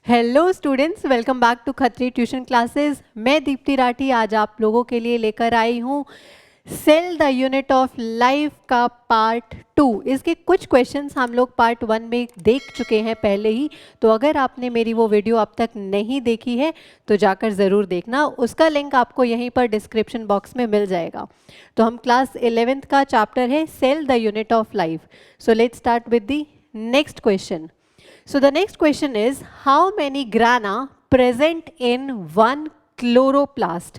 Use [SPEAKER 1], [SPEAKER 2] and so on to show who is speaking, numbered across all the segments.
[SPEAKER 1] Hello students, welcome back to Khatri tuition classes. मैं दीप्ति राठी आज आप लोगों के लिए लेकर आई हूँ cell the unit of life का पार्ट 2। इसके कुछ क्वेश्चंस हम लोग पार्ट 1 में देख चुके हैं पहले ही, तो अगर आपने मेरी वो वीडियो अब तक नहीं देखी है तो जाकर ज़रूर देखना। उसका लिंक आपको यहीं पर डिस्क्रिप्शन बॉक्स में मिल जाएगा। तो हम क्लास 11th का चैप्टर है cell the unit of life. So let's start with the next question. So the next question is, how many grana present in one chloroplast?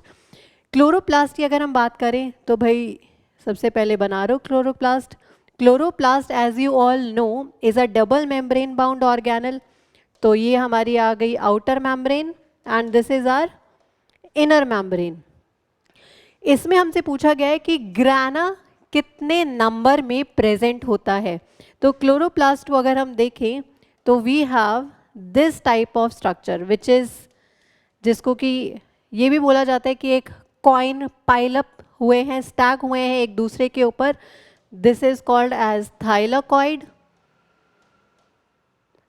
[SPEAKER 1] Chloroplast की अगर हम बात करें तो भाई सबसे पहले बना रहे हो chloroplast. Chloroplast as you all know is a double membrane bound organelle. तो ये हमारी आ गई outer membrane and this is our inner membrane. इसमें हमसे पूछा गया है कि ग्राना कितने नंबर में प्रेजेंट होता है. तो क्लोरोप्लास्ट को अगर हम देखें तो we have this type of structure which is, जिसको कि ये भी बोला जाता है कि एक कॉइन पाइल अप हुए हैं, स्टैक हुए हैं एक दूसरे के ऊपर. This is called as thylakoid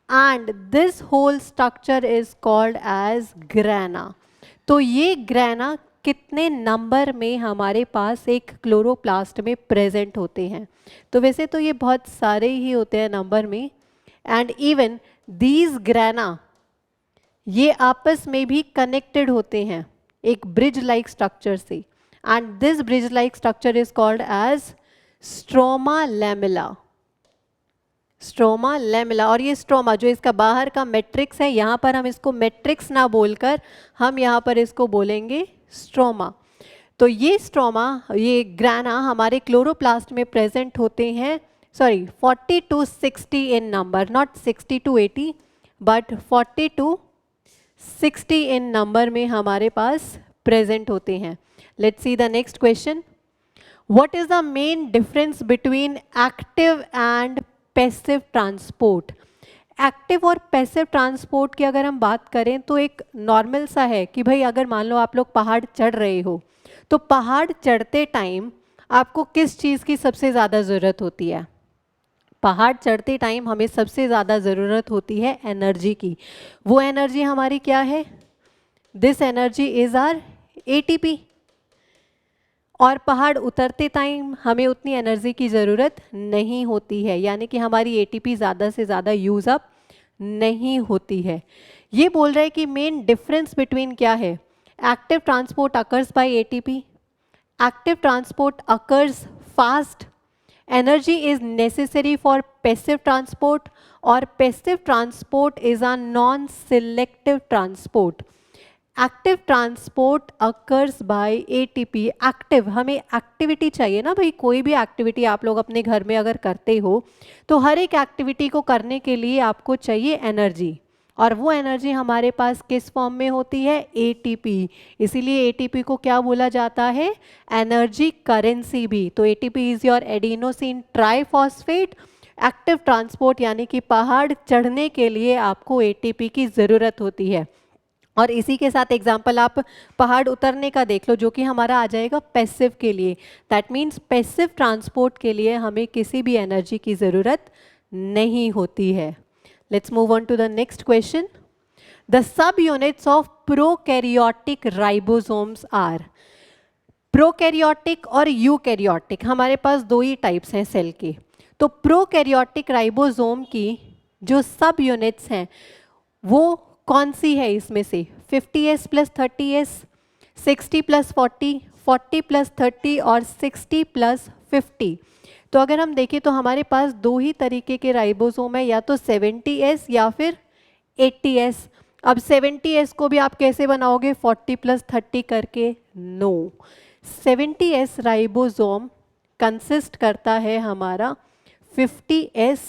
[SPEAKER 1] and this whole structure is called as grana. तो ये ग्राना कितने नंबर में हमारे पास एक क्लोरोप्लास्ट में प्रेजेंट होते हैं. तो वैसे तो ये बहुत सारे ही होते हैं नंबर में, एंड इवन दीज ग्राना ये आपस में भी कनेक्टेड होते हैं एक ब्रिज लाइक स्ट्रक्चर से, and this bridge like structure is called as stroma lamella. Stroma lamella. और ये स्ट्रोमा जो इसका बाहर का मैट्रिक्स है, यहाँ पर हम इसको मैट्रिक्स ना बोलकर हम यहाँ पर इसको बोलेंगे स्ट्रोमा. तो ये स्ट्रोमा, ये ग्राना हमारे क्लोरोप्लास्ट में प्रेजेंट होते हैं. Sorry, 40 to 60 in number, not 60 to 80, but 40 to 60 in number में हमारे पास प्रेजेंट होते हैं. Let's see the next question. What is the main difference between active and passive transport? Active और पैसिव ट्रांसपोर्ट की अगर हम बात करें तो एक नॉर्मल सा है कि भाई अगर मान लो आप लोग पहाड़ चढ़ रहे हो तो पहाड़ चढ़ते टाइम आपको किस चीज़ की सबसे ज़्यादा ज़रूरत होती है. पहाड़ चढ़ते टाइम हमें सबसे ज़्यादा ज़रूरत होती है एनर्जी की. वो एनर्जी हमारी क्या है? This energy is our ATP. और पहाड़ उतरते टाइम हमें उतनी एनर्जी की ज़रूरत नहीं होती है, यानी कि हमारी एटीपी ज़्यादा से ज़्यादा यूज़ अप नहीं होती है. ये बोल रहा है कि मेन डिफरेंस बिटवीन क्या है. Active transport occurs by ATP. Active transport occurs fast. Energy is necessary for passive transport, or passive transport is a non-selective transport. Active transport occurs by ATP. Active, हमें activity चाहिए ना भाई. कोई भी activity आप लोग अपने घर में अगर करते हो तो हर एक एक्टिविटी को करने के लिए आपको चाहिए एनर्जी, और वो एनर्जी हमारे पास किस फॉर्म में होती है? एटीपी. इसीलिए एटीपी को क्या बोला जाता है? एनर्जी करेंसी भी. तो ATP is your adenosine triphosphate. Active transport यानी कि पहाड़ चढ़ने के लिए आपको एटीपी की ज़रूरत होती है. और इसी के साथ एग्जाम्पल आप पहाड़ उतरने का देख लो, जो कि हमारा आ जाएगा पैसिव के लिए. दैट मीन्स पैसिव ट्रांसपोर्ट के लिए हमें किसी भी एनर्जी की ज़रूरत नहीं होती है. Let's move on to the next question. The subunits of prokaryotic ribosomes are. Prokaryotic और यूकैरियोटिक हमारे पास दो ही टाइप्स हैं सेल के. तो प्रोकैरियोटिक राइबोसोम की जो सब यूनिट्स हैं वो कौन सी है इसमें से? 50s plus 30s, 60 plus 40, 40 plus 30 और 60 प्लस 50. तो अगर हम देखें तो हमारे पास दो ही तरीके के राइबोसोम है, या तो 70s या फिर 80s. अब 70s को भी आप कैसे बनाओगे 40 प्लस 30 करके? नो. 70s राइबोसोम कंसिस्ट करता है हमारा 50s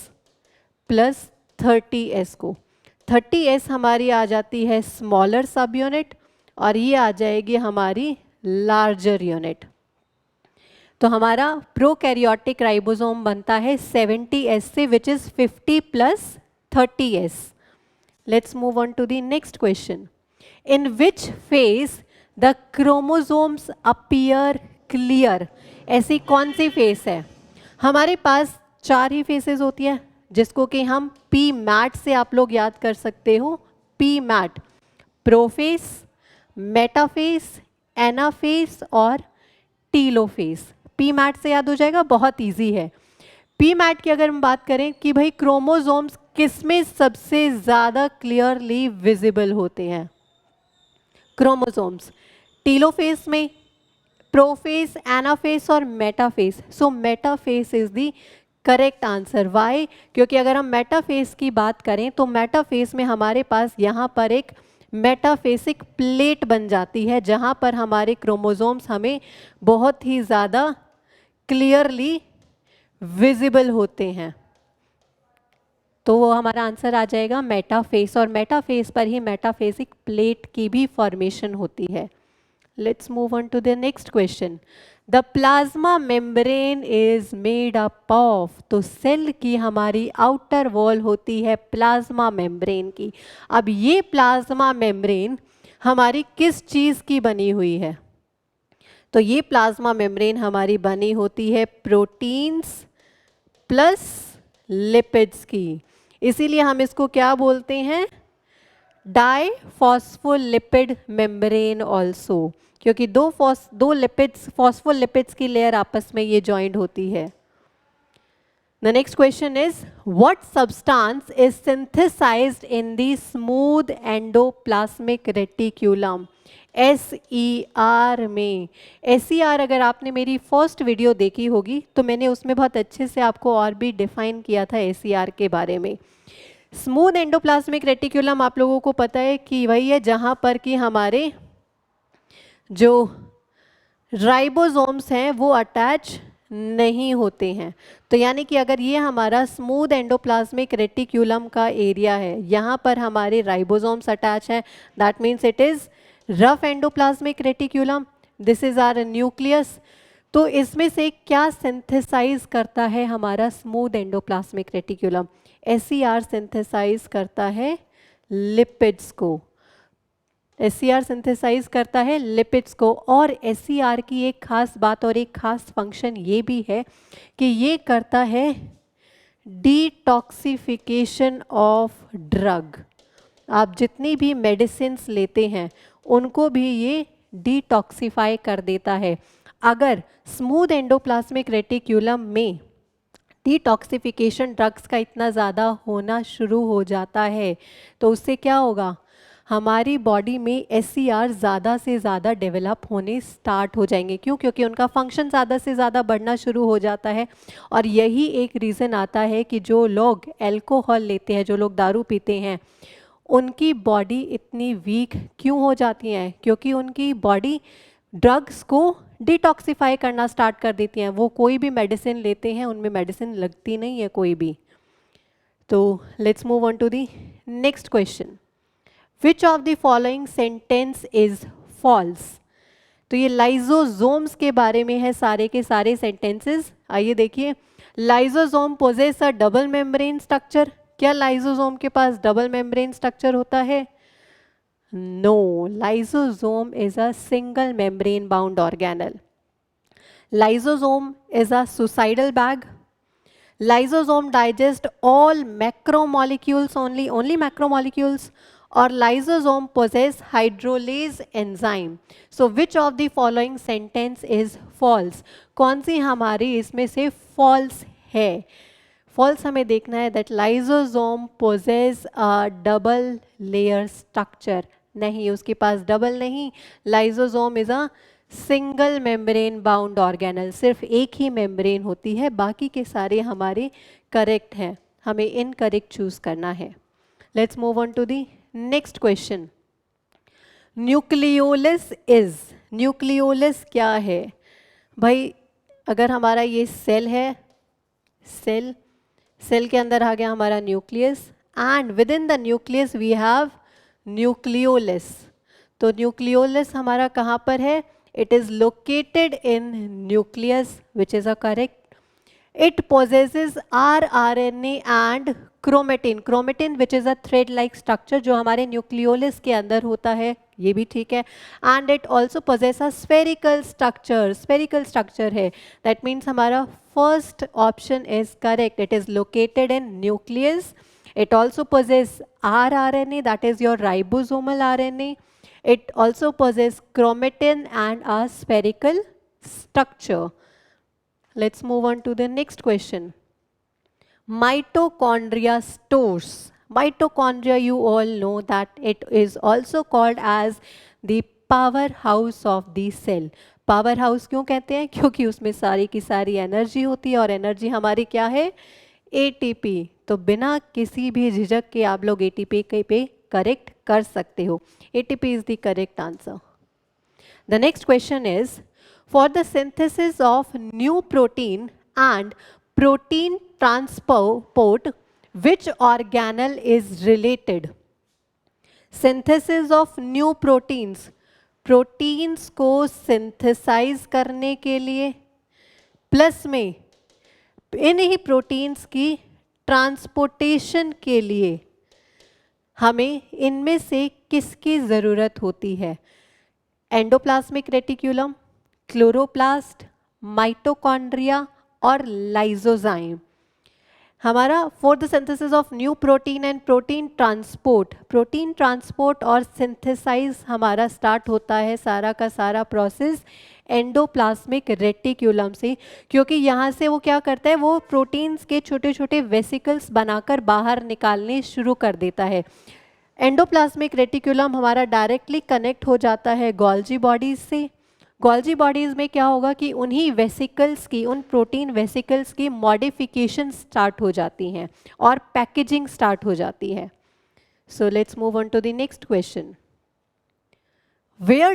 [SPEAKER 1] प्लस 30s को. 30s हमारी आ जाती है स्मॉलर सब यूनिट और ये आ जाएगी हमारी लार्जर यूनिट. तो हमारा प्रोकैरियोटिक राइबोसोम बनता है 70s से, which is 50 plus 30s. Let's move on to the next question. In which phase the chromosomes appear clear. ऐसी कौन सी फेज है? हमारे पास 4 ही फेसेस होती है, जिसको कि हम पी मैट से आप लोग याद कर सकते हो. P MAT, prophase, metaphase, anaphase और टीलोफेस। पी मैट से याद हो जाएगा, बहुत इजी है। पी मैट की अगर हम बात करें कि भाई क्रोमोसोम्स किसमें सबसे ज़्यादा क्लियरली विजिबल होते हैं, क्रोमोसोम्स टीलोफेस में, प्रोफेस, एनाफेस और metaphase. So metaphase is the correct answer. Why? क्योंकि अगर हम मेटाफेस की बात करें तो मेटाफेस में हमारे पास यहाँ पर एक मेटाफेसिक प्लेट बन जाती है जहाँ पर हमारे क्रोमोसोम्स हमें बहुत ही ज़्यादा क्लियरली विजिबल होते हैं। तो वो हमारा आंसर आ जाएगा मेटाफेस, और मेटाफेस पर ही मेटाफेसिक प्लेट की भी फॉर्मेशन होती है। Let's move on to the next question. The plasma membrane is made up of, तो सेल की हमारी आउटर वॉल होती है प्लाज्मा मेम्ब्रेन की। अब ये प्लाज्मा मेम्ब्रेन हमारी किस चीज़ की बनी हुई है? तो ये प्लाज्मा मेम्ब्रेन हमारी बनी होती है प्रोटीन्स प्लस लिपिड्स की। इसीलिए हम इसको क्या बोलते हैं? डाइफॉस्फोलिपिड मेम्ब्रेन ऑल्सो, क्योंकि दो लिपिड्स, फॉस्फोलिपिड्स की लेयर आपस में ये ज्वाइंट होती है। The next question is, what substance is synthesized in the smooth endoplasmic reticulum? SER में। SER अगर आपने मेरी फर्स्ट वीडियो देखी होगी तो मैंने उसमें बहुत अच्छे से आपको और भी डिफाइन किया था SER के बारे में। स्मूथ एंडोप्लाज्मिक रेटिकुलम आप लोगों को पता है कि वही है जहाँ पर कि हमारे जो राइबोसोम्स हैं वो अटैच नहीं होते हैं। तो यानी कि अगर ये हमारा स्मूथ एंडोप्लाज्मिक रेटिकुलम का एरिया है, यहाँ पर हमारे राइबोसोम्स अटैच हैं, that means it is rough endoplasmic reticulum, this is our nucleus. तो इसमें से क्या सिंथेसाइज करता है हमारा smooth endoplasmic reticulum? SER synthesise करता है लिपिड्स को, SER सिंथेसाइज करता है लिपिड्स को। और SER की एक खास बात और एक खास फंक्शन ये भी है कि ये करता है डिटॉक्सिफिकेशन ऑफ ड्रग। आप जितनी भी मेडिसिन्स लेते हैं उनको भी ये डिटॉक्सिफाई कर देता है। अगर स्मूथ एंडोप्लाज्मिक रेटिकुलम में डिटॉक्सिफिकेशन ड्रग्स का इतना ज़्यादा होना शुरू हो जाता है तो उससे क्या होगा? हमारी बॉडी में SER ज़्यादा से ज़्यादा डेवलप होने स्टार्ट हो जाएंगे। क्यों? क्योंकि उनका फंक्शन ज़्यादा से ज़्यादा बढ़ना शुरू हो जाता है। और यही एक रीज़न आता है कि जो लोग अल्कोहल लेते हैं, जो लोग दारू पीते हैं, उनकी बॉडी इतनी वीक क्यों हो जाती है? क्योंकि उनकी बॉडी ड्रग्स को डिटॉक्सिफाई करना स्टार्ट कर देती हैं। वो कोई भी मेडिसिन लेते हैं उनमें मेडिसिन लगती नहीं है कोई भी। तो let's move on to the next question. Which of the following sentence is false? तो ये लाइजोसोम्स के बारे में है सारे के सारे सेंटेंसेस। आइए देखिए, lysosome possess a double membrane structure. क्या लाइजोसोम के पास डबल मेम्ब्रेन स्ट्रक्चर होता है? No, lysosome is a single membrane bound organelle. Lysosome is a suicidal bag. Lysosome digest all macromolecules only macromolecules, or lysosome possess hydrolase enzyme. So which of the following sentence is false? कौन सी हमारी इसमें से false है? False हमें देखना है that lysosome possess a double layer structure. नहीं, उसके पास डबल नहीं, lysosome is a single membrane bound organelle. सिर्फ एक ही मेम्ब्रेन होती है, बाकी के सारे हमारे करेक्ट हैं, हमें इनकरेक्ट चूज करना है। Let's move on to the next question. Nucleolus is, nucleolus क्या है भाई? अगर हमारा ये सेल है, सेल के अंदर आ गया हमारा nucleus, and within the nucleus we have nucleolus. तो न्यूक्लियोलस हमारा कहाँ पर है? It is located in nucleus, which is a correct. It possesses rRNA and chromatin. Chromatin, which is a thread-like structure, जो हमारे न्यूक्लियोलस के अंदर होता है, ये भी ठीक है. And it also possesses a spherical structure. Spherical structure है. That means हमारा first option is correct. It is located in nucleus It also possesses rRNA, that is your ribosomal RNA. It also possesses chromatin and a spherical structure. Let's move on to the next question. Mitochondria stores. Mitochondria, you all know that it is also called as the powerhouse of the cell. Power house क्यों कहते हैं? क्योंकि उसमें सारी की सारी energy होती है और एनर्जी हमारी क्या है? एटीपी. तो बिना किसी भी झिझक के आप लोग एटीपी पे करेक्ट कर सकते हो. ATP is the correct answer. The next question is, for the synthesis of new protein and protein transport, which organelle is related? Synthesis of new proteins, proteins को सिंथेसाइज करने के लिए प्लस में इन ही proteins की transportation के लिए हमें इनमें से किसकी ज़रूरत होती है? एंडोप्लाज्मिक रेटिक्यूलम, क्लोरोप्लास्ट, माइटोकॉन्ड्रिया और लाइजोजाइम. हमारा for the synthesis of new protein and protein transport और सिंथेसाइज हमारा स्टार्ट होता है सारा का सारा प्रोसेस एंडोप्लाज्मिक रेटिक्यूलम से, क्योंकि यहाँ से वो क्या करता है, वो प्रोटीन्स के छोटे छोटे वेसिकल्स बनाकर बाहर निकालने शुरू कर देता है. एंडोप्लाज्मिक रेटिक्यूलम हमारा डायरेक्टली कनेक्ट हो जाता है गोल्जी बॉडीज से. गोल्जी बॉडीज़ में क्या होगा कि उन्हीं वेसिकल्स की, उन प्रोटीन वेसिकल्स की मॉडिफिकेशन स्टार्ट हो जाती हैं और पैकेजिंग स्टार्ट हो जाती है. So let's move on to the next question. Where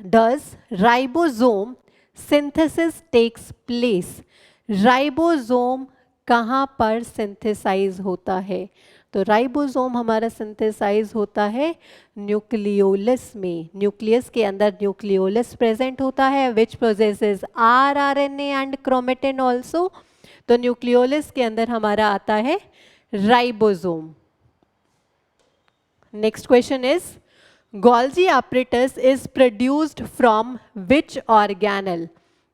[SPEAKER 1] does ribosome synthesis takes place? Ribosome कहाँ पर सिंथेसाइज होता है? तो राइबोसोम हमारा सिंथेसाइज होता है न्यूक्लियोलस में. न्यूक्लियस के अंदर न्यूक्लियोलस प्रेजेंट होता है which possesses rRNA and chromatin also. तो न्यूक्लियोलस के अंदर हमारा आता है ribosome. Next question is, Golgi apparatus is produced from which organelle?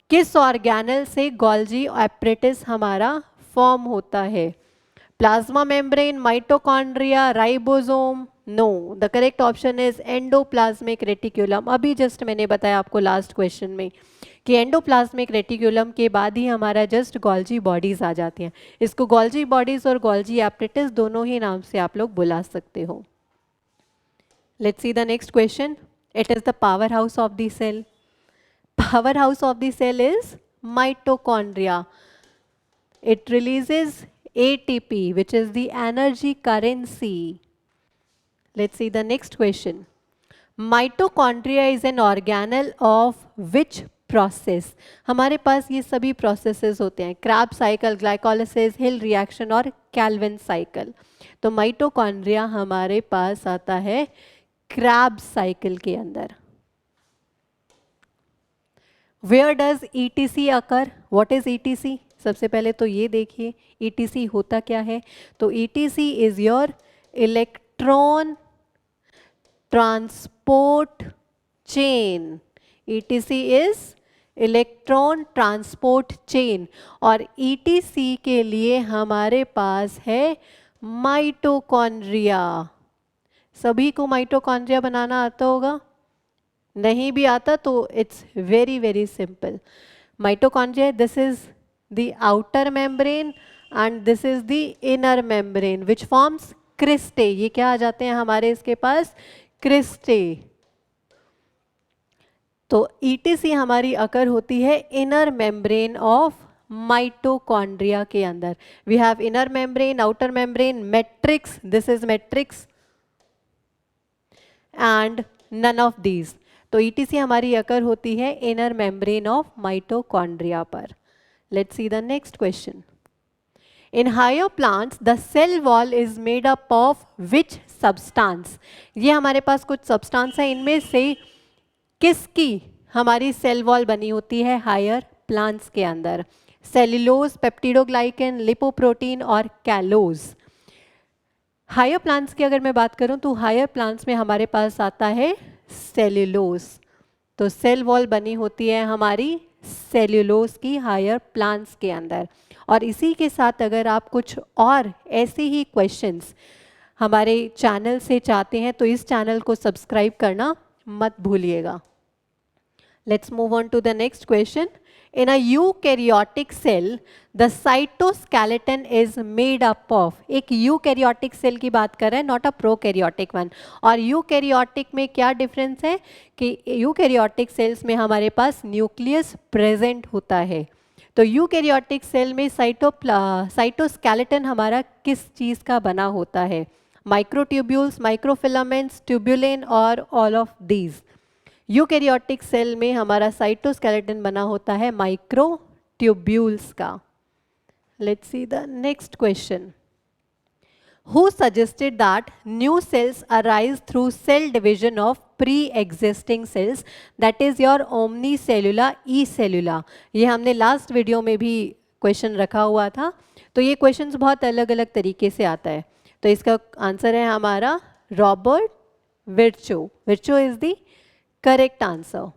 [SPEAKER 1] किस ऑर्गेनल से गोल्जी एपरेटस हमारा फॉर्म होता है? Plasma membrane, mitochondria, ribosome? No, the correct option is endoplasmic reticulum. अभी जस्ट मैंने बताया आपको लास्ट क्वेश्चन में कि एंडोप्लाज्मिक रेटिक्यूलम के बाद ही हमारा जस्ट गोल्जी बॉडीज आ जाती हैं. इसको गोल्जी बॉडीज और गोल्जी एपरेटस दोनों ही नाम से आप लोग बुला सकते हो. Let's see the next question. It is the power house of the cell. Power house of the cell is mitochondria. It releases ATP, which is the energy currency. Let's see the next question. Mitochondria is an organelle of which process? हमारे पास ये सभी processes होते हैं, Krebs cycle, glycolysis, Hill reaction और Calvin cycle. तो mitochondria हमारे पास आता है Krebs cycle के अंदर. Where does ETC occur? What is ETC? सबसे पहले तो ये देखिए ETC होता क्या है. तो ETC is your electron transport chain. ETC is electron transport chain और ETC के लिए हमारे पास है माइटोकॉन्ड्रिया. सभी को माइटोकॉन्ड्रिया बनाना आता होगा? नहीं भी आता तो it's very very simple. Mitochondria, this is the outer membrane and this is the inner membrane which forms cristae. ये क्या आ जाते हैं हमारे इसके पास? cristae. तो ETC हमारी अकर होती है inner membrane of mitochondria के अंदर. We have inner membrane, outer membrane, matrix. This is matrix and none of these. तो ETC हमारी अकर होती है inner membrane of mitochondria पर. Let's see the next question. In higher plants, the cell wall is made up of which substance? ये हमारे पास कुछ substance है, इनमें से किसकी हमारी cell wall बनी होती है हायर plants के अंदर? सेल्यूलोज, पेप्टिडोग्लाइकन, लिपोप्रोटीन और कैलोज. हायर प्लांट्स की अगर मैं बात करूं तो हायर प्लांट्स में हमारे पास आता है सेल्यूलोज. तो सेल वॉल बनी होती है हमारी सेल्यूलोज की हायर प्लांट्स के अंदर और इसी के साथ अगर आप कुछ और ऐसे ही क्वेश्चंस हमारे चैनल से चाहते हैं तो इस चैनल को सब्सक्राइब करना मत भूलिएगा। Let's move on to the next question. In a eukaryotic cell, the cytoskeleton is made up of, एक eukaryotic cell की बात कर रहे हैं, not a prokaryotic one. और eukaryotic में क्या difference है कि eukaryotic cells में हमारे पास nucleus present होता है। तो यूकैरियोटिक सेल में साइटोस्केलेटन हमारा किस चीज़ का बना होता है? माइक्रोट्यूब्यूल्स, माइक्रोफिलामेंट्स, ट्यूब्युलिन और all of these. Eukaryotic cell में हमारा साइटोस्केलेटन बना होता है माइक्रोट्यूब्यूल्स का। Let's see the next question. Who suggested that new cells arise through cell division of pre-existing cells, that is your omnicellular e-cellular? ये हमने last video में भी क्वेश्चन रखा हुआ था। तो ये क्वेश्चंस बहुत अलग अलग तरीके से आता है। तो इसका आंसर है हमारा Robert Virchow. Virchow is the correct answer.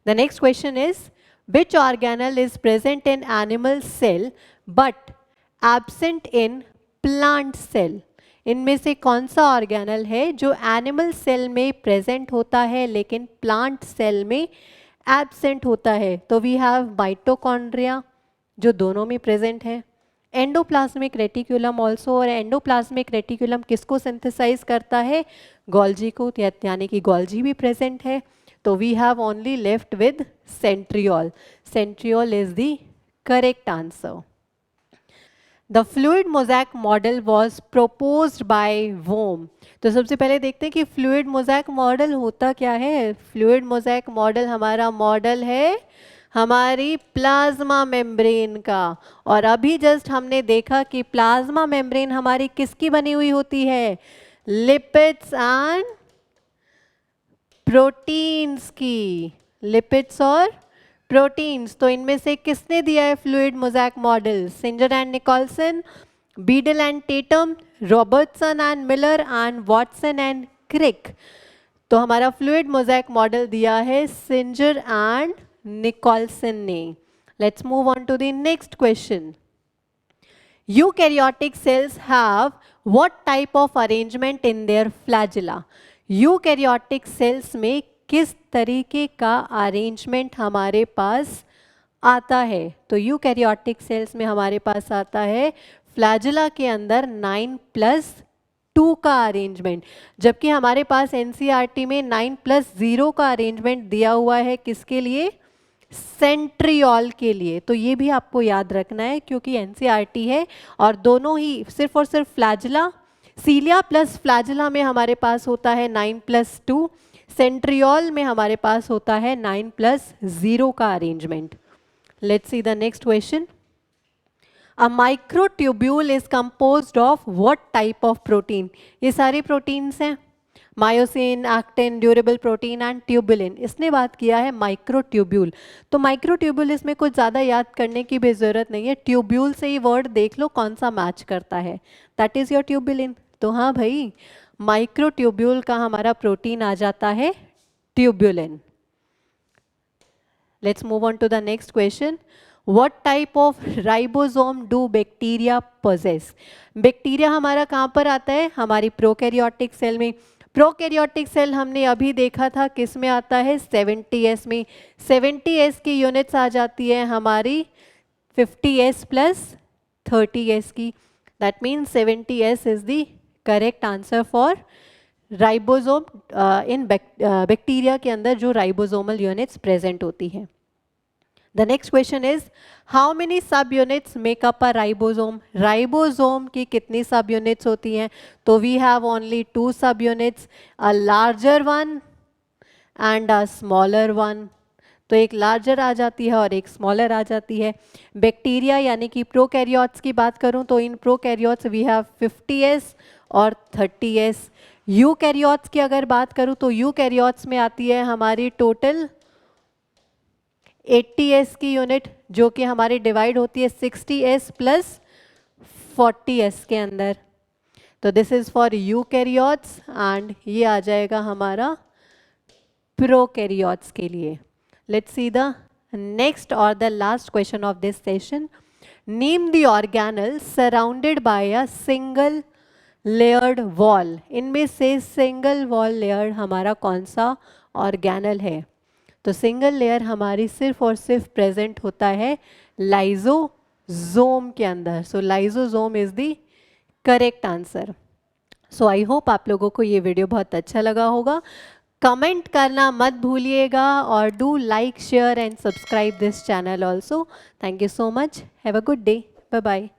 [SPEAKER 1] The next question is, which organelle is present in animal cell but absent in plant cell? इनमें से कौन सा ऑर्गेनल है जो एनिमल सेल में प्रेजेंट होता है लेकिन प्लांट सेल में एब्सेंट होता है? तो वी हैव माइटोकॉन्ड्रिया जो दोनों में प्रेजेंट है, एंडोप्लाज्मिक रेटिकुलम ऑल्सो, और एंडोप्लाज्मिक रेटिकुलम किसको सिंथेसाइज करता है? गोल्जी को, यानी कि गोल्जी भी प्रेजेंट है। तो we have only left with centriole. Centriole is the correct answer. The fluid mosaic model was proposed by whom? तो सबसे पहले देखते हैं कि फ्लूइड मोज़ैक मॉडल होता क्या है। फ्लूइड मोज़ैक मॉडल हमारा मॉडल है हमारी प्लाज्मा मेम्ब्रेन का। और अभी जस्ट हमने देखा कि प्लाज्मा मेम्ब्रेन हमारी किसकी बनी हुई होती है? लिपिड्स एंड प्रोटीन्स की। लिपिड्स और प्रोटीन्स। तो इनमें से किसने दिया है fluid mosaic model? Singer and Nicolson, Beadle and Tatum, Robertson and Miller and Watson and Crick. तो हमारा फ्लूइड मोज़ैक मॉडल दिया है सिंजर एंड निकोलसन ने। Let's move on to the next question. Eukaryotic cells have what type of arrangement in their flagella? Eukaryotic cells में किस तरीके का arrangement हमारे पास आता है? तो यूकैरियोटिक सेल्स में हमारे पास आता है फ्लैजिला के अंदर 9+2 का अरेंजमेंट, जबकि हमारे पास एनसीईआरटी में 9+0 का अरेंजमेंट दिया हुआ है। किसके लिए? सेंट्रियोल के लिए। तो ये भी आपको याद रखना है क्योंकि एनसीईआरटी है और दोनों ही सिर्फ और सिर्फ फ्लैजिला, सीलिया प्लस फ्लैजिला में हमारे पास होता है 9+2, सेंट्रियोल में हमारे पास होता है 9+0 का arrangement. Let's see the next question. A microtubule is composed of what type of protein? ये सारे प्रोटीन्स हैं, myosin, actin, durable protein and tubulin. इसने बात किया है माइक्रोट्यूब्यूल। तो माइक्रोट्यूब्यूल इसमें कुछ ज़्यादा याद करने की भी ज़रूरत नहीं है, ट्यूब्यूल से ही वर्ड देख लो कौन सा मैच करता है, दैट इज़ योर ट्यूबुलिन। तो हाँ भाई, माइक्रोट्यूब्यूल का हमारा प्रोटीन आ जाता है tubulin. Let's move on to the next question. What type of ribosome do bacteria possess? Bacteria हमारा कहाँ पर आता है? हमारी प्रोकैरियोटिक सेल में। प्रोकैरियोटिक सेल हमने अभी देखा था किस में आता है? 70S में। 70S की यूनिट्स आ जाती है हमारी 50S प्लस 30S की। That means 70S is the correct answer for ribosome. In bacteria के अंदर जो राइबोसोमल यूनिट्स प्रेजेंट होती हैं। The next question is, how many subunits make up a ribosome? Ribosome की कितनी subunits होती हैं? तो we have only 2 subunits, a larger one and a smaller one. तो एक larger आ जाती है और एक smaller आ जाती है। बैक्टीरिया यानी कि प्रोकैरियोट्स की बात करूं तो in prokaryotes we have 50S और 30S। यूकैरियोट्स की अगर बात करूं तो यूकैरियोट्स में आती है हमारी टोटल 80S की यूनिट, जो कि हमारी डिवाइड होती है 60S प्लस 40S के अंदर। तो this is for eukaryotes and ये आ जाएगा हमारा प्रोकैरियोट्स के लिए। लेट्स सी द नेक्स्ट और the last question of this session. Name the organelle surrounded by a single layered wall. इनमें से सिंगल वॉल लेयर हमारा कौन सा ऑर्गेनल है? तो सिंगल लेयर हमारी सिर्फ और सिर्फ प्रेजेंट होता है लाइजोजोम के अंदर। So lysosome is the correct answer. So I hope आप लोगों को ये वीडियो बहुत अच्छा लगा होगा। कमेंट करना मत भूलिएगा और do like share and subscribe this channel also. Thank you so much. Have a good day. Bye bye.